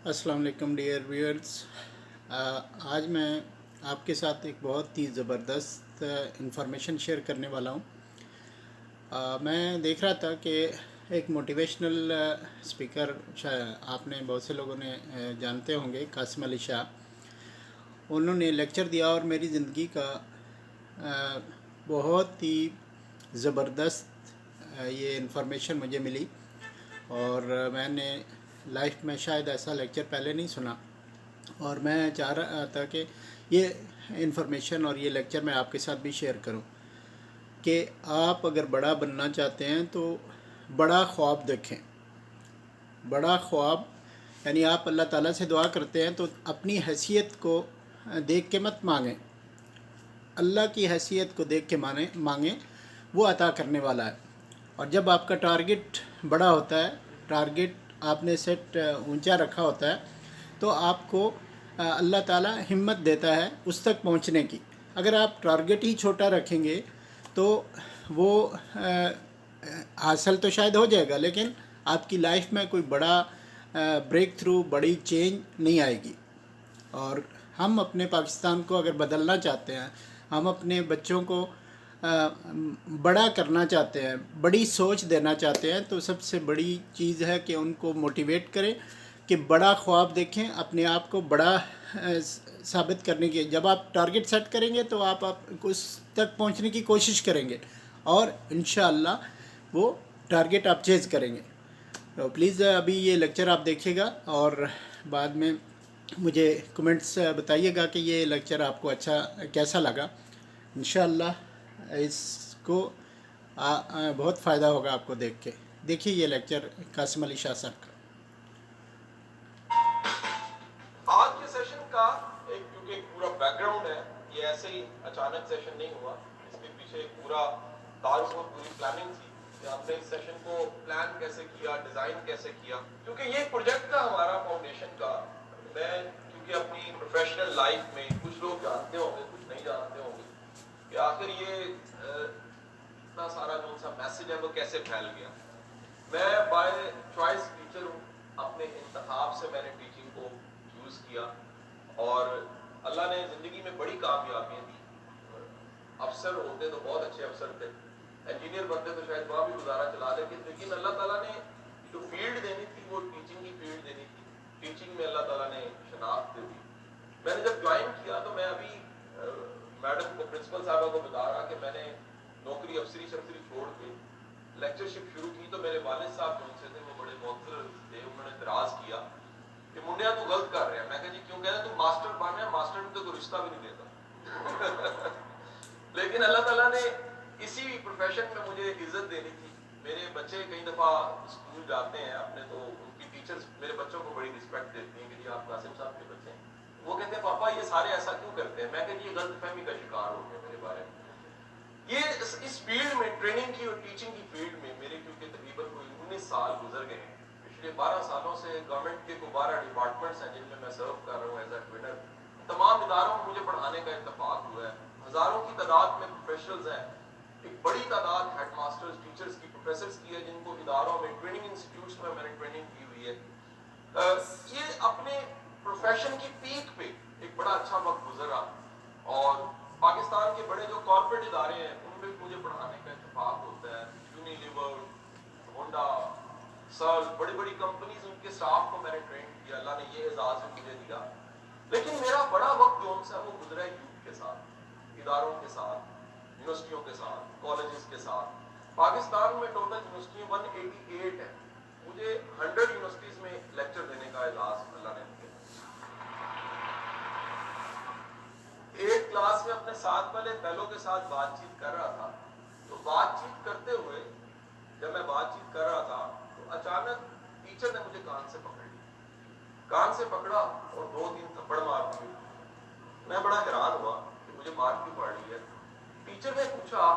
السلام علیکم dear viewers. آج میں آپ کے ساتھ ایک بہت ہی زبردست انفارمیشن شیئر کرنے والا ہوں. میں دیکھ رہا تھا کہ ایک موٹیویشنل اسپیکر آپ نے بہت سے لوگوں نے جانتے ہوں گے، قاسم علی شاہ. انہوں نے لیکچر دیا اور میری زندگی کا بہت ہی زبردست یہ انفارمیشن مجھے ملی، اور میں نے لائف میں شاید ایسا لیکچر پہلے نہیں سنا، اور میں چاہ رہا تھا کہ یہ انفارمیشن اور یہ لیکچر میں آپ کے ساتھ بھی شیئر کروں کہ آپ اگر بڑا بننا چاہتے ہیں تو بڑا خواب دیکھیں. بڑا خواب یعنی آپ اللہ تعالیٰ سے دعا کرتے ہیں تو اپنی حیثیت کو دیکھ کے مت مانگیں، اللہ کی حیثیت کو دیکھ کے مانگیں، وہ عطا کرنے والا ہے. اور جب آپ کا ٹارگٹ بڑا ہوتا ہے، ٹارگٹ آپ نے سیٹ اونچا رکھا ہوتا ہے، تو آپ کو اللہ تعالیٰ ہمت دیتا ہے اس تک پہنچنے کی. اگر آپ ٹارگٹ ہی چھوٹا رکھیں گے تو وہ حاصل تو شاید ہو جائے گا، لیکن آپ کی لائف میں کوئی بڑا بریک تھرو، بڑی چینج نہیں آئے گی. اور ہم اپنے پاکستان کو اگر بدلنا چاہتے ہیں، ہم اپنے بچوں کو بڑا کرنا چاہتے ہیں، بڑی سوچ دینا چاہتے ہیں، تو سب سے بڑی چیز ہے کہ ان کو موٹیویٹ کریں کہ بڑا خواب دیکھیں، اپنے آپ کو بڑا ثابت کرنے کی. جب آپ ٹارگٹ سیٹ کریں گے تو آپ اس تک پہنچنے کی کوشش کریں گے، اور انشاءاللہ وہ ٹارگٹ آپ چیز کریں گے. تو پلیز ابھی یہ لیکچر آپ دیکھیے گا، اور بعد میں مجھے کمنٹس بتائیے گا کہ یہ لیکچر آپ کو اچھا کیسا لگا. انشاءاللہ اس کو بہت فائدہ ہوگا آپ کو دیکھ کے. دیکھیے یہ لیکچر قاسم علی شاہ صاحب کا. آج کے سیشن کا کیونکہ ایک پورا بیک گراؤنڈ ہے، یہ ایسے ہی اچانک سیشن نہیں ہوا، اس کے پیچھے ایک پورا تعارف اور پوری پلاننگ تھی کہ ہم نے اس سیشن کو پلان کیسے کیا، ڈیزائن کیسے کیا. کیونکہ یہ پروجیکٹ کا ہمارا فاؤنڈیشن کا، میں کیونکہ اپنی پروفیشنل لائف میں کچھ لوگ جانتے ہوں گے، کچھ نہیں جانتے ہوں گے کہ آخر یہ اتنا سارا جو سا میسج ہے وہ کیسے پھیل گیا. میں بائی چوائس ٹیچر ہوں، اپنے انتخاب سے میں نے ٹیچنگ کو چوز کیا، اور اللہ نے زندگی میں بڑی کامیابیاں دی. افسر ہوتے تو بہت اچھے افسر تھے، انجینئر بنتے تو شاید وہاں بھی گزارا چلا لیتے، لیکن اللہ تعالیٰ نے جو فیلڈ دینی تھی وہ ٹیچنگ کی فیلڈ دینی تھی. ٹیچنگ میں اللہ تعالیٰ نے شناخت دی. میں نے جب جوائن کیا تو میں ابھی میڈم کو، پرنسپل صاحبہ کو بتا رہا کہ میں نے نوکری افسری شفسری چھوڑ کے لیکچرشپ شروع کی، تو میرے والد صاحب جو ان سے تھے وہ بڑے معترض تھے. انہوں نے اعتراض کیا کہ منڈیا تو غلط کر رہے ہیں. میں کہا جی کیوں؟ کہہ رہے تم ماسٹر بن رہے ہیں، ماسٹر میں تو کوئی رشتہ بھی نہیں دیتا. لیکن اللہ تعالیٰ نے اسی پروفیشن میں مجھے عزت دینی تھی. میرے بچے کئی دفعہ اسکول جاتے ہیں اپنے، تو ان کی ٹیچرز میرے بچوں کو بڑی رسپیکٹ دیتی ہیں کہ جی آپ قاسم صاحب کے بچے ہیں. وہ کہتے ہیں پاپا یہ سارے ایسا کیوں کرتے ہیں؟ میں کہا جی یہ غلط فہمی کا شکار ہو گیا میرے بارے میں. یہ اس فیلڈ میں، ٹریننگ کی اور ٹیچنگ کی فیلڈ میں میرے کیونکہ تقریباً کوئی 19 سال گزر گئے ہیں. پچھلے 12 سالوں سے گورنمنٹ کے 12 ڈپارٹمنٹس ہیں جن میں میں سرو کر رہا ہوں ایز اے ٹرینر. تمام اداروں میں مجھے پڑھانے کا اتفاق ہوا ہے. ہزاروں کی تعداد میں پروفیشنلز ہیں، ایک بڑی تعداد ہیڈ ماسٹرز، ٹیچرز کی، پروفیسرز کی ہے جن کو اداروں میں، ٹریننگ انسٹیٹیوٹس میں نے ٹریننگ کی ہوئی ہے. یہ اپنے پروفیشن کی پیک پہ ایک بڑا اچھا وقت گزرا، اور پاکستان کے بڑے جو کارپوریٹ ادارے ہیں ان میں مجھے پڑھانے کا اتفاق ہوتا ہے. یونیلیور، ہونڈا، سرل، بڑی بڑی کمپنیز، ان کے اسٹاف کو میں نے ٹرین کیا. اللہ نے یہ اعزاز بھی مجھے دیا. لیکن میرا بڑا وقت جو سا وہ گزرا ہے یوتھ کے ساتھ، اداروں کے ساتھ، یونیورسٹیوں کے ساتھ، کالجز کے ساتھ. پاکستان میں ٹوٹل یونیورسٹی 188 ہے. مجھے 100 یونیورسٹیز میں لیکچر دینے کا اعزاز اللہ نے دیا. 8 کلاس میں اپنے ساتھ والے فیلو کے ساتھ بات چیت کر رہا تھا، تو بات چیت کرتے ہوئے جب میں بات چیت کر رہا تھا تو اچانک ٹیچر نے مجھے کان سے پکڑ لیا. کان سے پکڑا اور 2-3 تھپڑ مار دیے. میں بڑا حیران ہوا کہ مجھے مار کیوں پڑ رہی ہے. ٹیچر نے پوچھا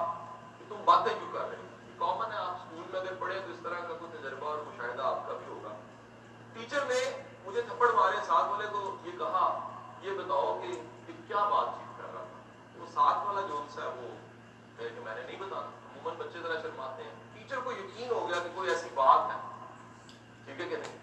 کہ تم باتیں کیوں کر رہے ہو؟ کامن ہے، آپ اسکول میں اگر پڑھے تو اس طرح کا کوئی تجربہ اور مشاہدہ آپ کا بھی ہوگا. ٹیچر نے مجھے تھپڑ مارے، ساتھ والے کو یہ کہا یہ بتاؤ کہ کیا بات چیت کر رہا تھا. وہ ساتھ والا جو ہے وہ کہ میں نے نہیں بتانا. عموماً بچے ذرا شرماتے ہیں. ٹیچر کو یقین ہو گیا کہ کوئی ایسی بات ہے، ٹھیک ہے کہ نہیں،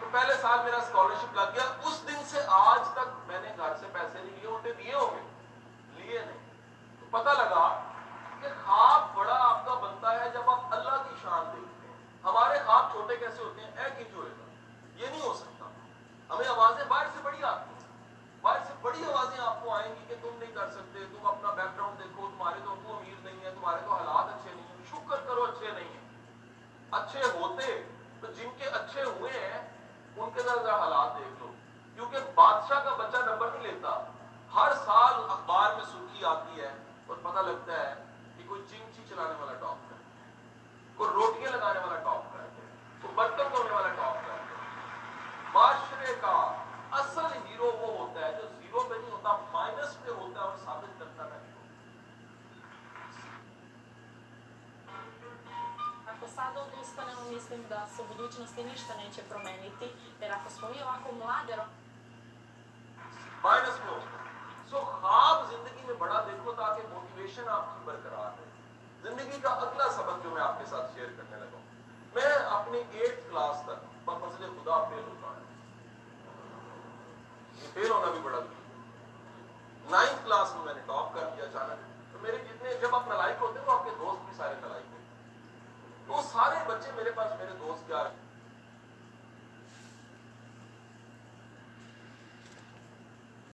تو پہلے سال میرا اسکالرشپ لگ گیا, اس دن سے آج تک میں نے گھر سے پیسے نہیں لیے, الٹے دیے ہوں گے, لیے نہیں. تو پتہ لگا کہ خواب بڑا آپ کا بنتا ہے جب آپ اللہ کی شان دیکھتے ہیں. ہمارے خواب چھوٹے کیسے ہوتے ہیں؟ اے کنج ہوئے گا, یہ نہیں ہو سکتا. ہمیں آوازیں باہر سے بڑی آتی ہیں, باہر سے بڑی آوازیں آپ کو آئیں گی کہ تم نہیں کر سکتے, تم اپنا بیک گراؤنڈ دیکھو, تمہارے تو ابو امیر نہیں ہے, تمہارے تو حالات اچھے نہیں ہیں. شکر کرو اچھے نہیں ہیں. اچھے ہوتے تو جن کے اچھے ہوئے ہیں ان کے ذرا حالات دیکھ لو. کیونکہ بادشاہ کا بچہ نمبر نہیں لیتا. ہر سال اخبار میں سرخی آتی ہے اور پتہ لگتا ہے کہ کوئی چمچی چلانے والا ٹاپ کر ہے, کوئی روٹیاں لگانے والا ٹاپ کر ہے, کوئی برتن دھونے والا ٹاپ کر ہے. معاشرے کا اصل ہیرو وہ ہوتا ہے جو زیرو پہ نہیں ہوتا, مائنس پہ ہوتا ہے اور ثابت کرتا ہے. Ako sad odustanemo, mislim da se u budućnosti ništa neće promeniti, jer ako smo mi ovako mlade... minus میں ہوتا ہے. سو خواب زندگی میں بڑا دیکھو تاکہ موٹیویشن آپ کی برقرار رہے. زندگی کا اگلا سبق جو میں آپ کے ساتھ شیئر کرنے لگا ہوں, میں اپنی 8th کلاس تک بفضل خدا فیل ہوتا ہے. یہ فیل ہونا بھی بڑا ضروری ہے. 9th کلاس میں نے ٹاپ کر دیا اچانک. تو میرے جتنے, جب آپ نالائق ہوتے ہیں تو آپ کے دوست بھی سارے نالائق ہوتے ہیں. تو سارے بچے میرے پاس, میرے دوست کیا